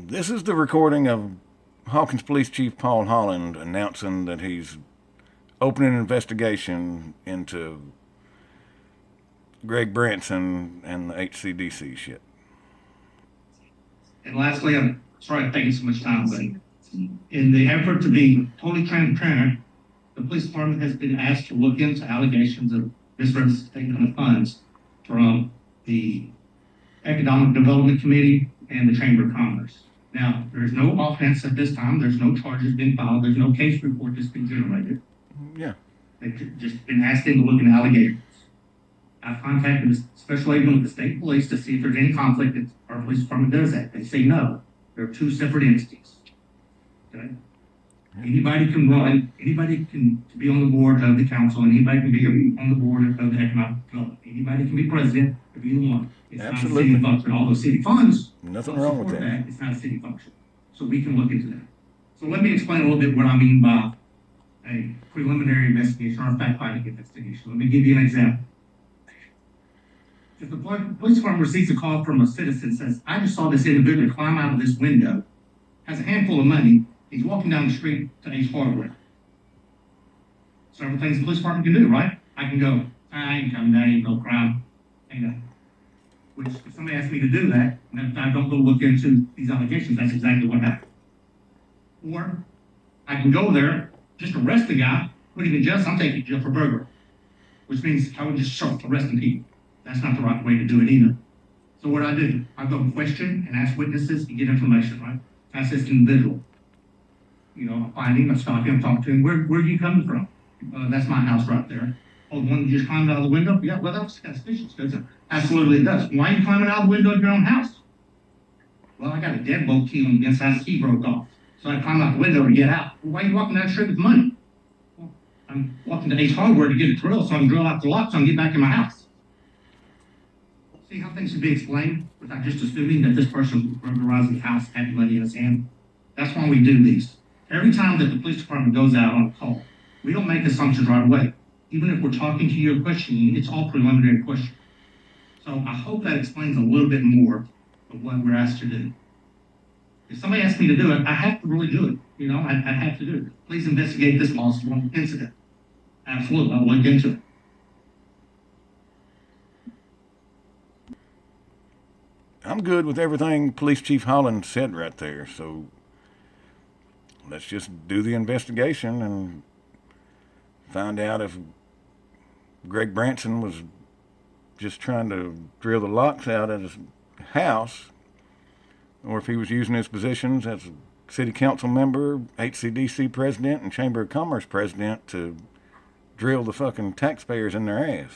This is the recording of Hawkins Police Chief Paul Holland announcing that he's opening an investigation into Greg Branson and the HCDC shit. And lastly, I'm sorry I'm taking so much time, but in the effort to be totally transparent, the police department has been asked to look into allegations of misrepresentation of funds from the Economic Development Committee and the Chamber of Commerce. Now, there's no offense at this time. There's no charges been filed. There's no case report that's been generated. Yeah. They've just been asking to look into allegations. I've contacted the special agent with the state police to see if there's any conflict that our police department does that. They say no. They're two separate entities. Okay? Anybody can run, anybody can be on the board of the council, and anybody can be on the board of the economic development. Anybody can be president of either one. It's Absolutely. not a city function. Although city funds, Nothing wrong with that. It's not a city function. So we can look into that. So let me explain a little bit what I mean by a preliminary investigation or a fact-finding investigation. Let me give you an example. If the police department receives a call from a citizen that says, I just saw this individual climb out of this window, has a handful of money, he's walking down the street to Ace Hardware. Several things the police department can do, right? I can go, I ain't coming down, ain't no crime, ain't nothing. Which, if somebody asks me to do that, and if I don't go look into these allegations, that's exactly what happened. Or, I can go there, just arrest the guy, put him in jail, so I'm taking jail for burglary. Which means I would just start arresting people. That's not the right way to do it either. So what do? I go question and ask witnesses and get information, right? Ask this individual. You know, I find him, I stop him, talk to him. Where are you coming from? That's my house right there. Oh, the one you just climbed out of the window? Yeah, well, that's suspicious. Absolutely it does. Why are you climbing out of the window of your own house? Well, I got a deadbolt key on the inside, the key broke off. So I climbed out the window to get out. Well, why are you walking down the street with money? Well, I'm walking to Ace Hardware to get a drill so I can drill out the lock so I can get back in my house. See how things should be explained without just assuming that this person burglarizing the house had money in his hand? That's why we do these. Every time that the police department goes out on a call, we don't make assumptions right away. Even if we're talking to you or questioning you, it's all preliminary question. So I hope that explains a little bit more of what we're asked to do. If somebody asks me to do it, I have to really do it. You know, I have to do it. Please investigate this possible incident. Absolutely, I'll look into it. I'm good with everything Police Chief Holland said right there, so let's just do the investigation and find out if Greg Branson was just trying to drill the locks out of his house, or if he was using his positions as a city council member, HCDC president, and Chamber of Commerce president to drill the fucking taxpayers in their ass.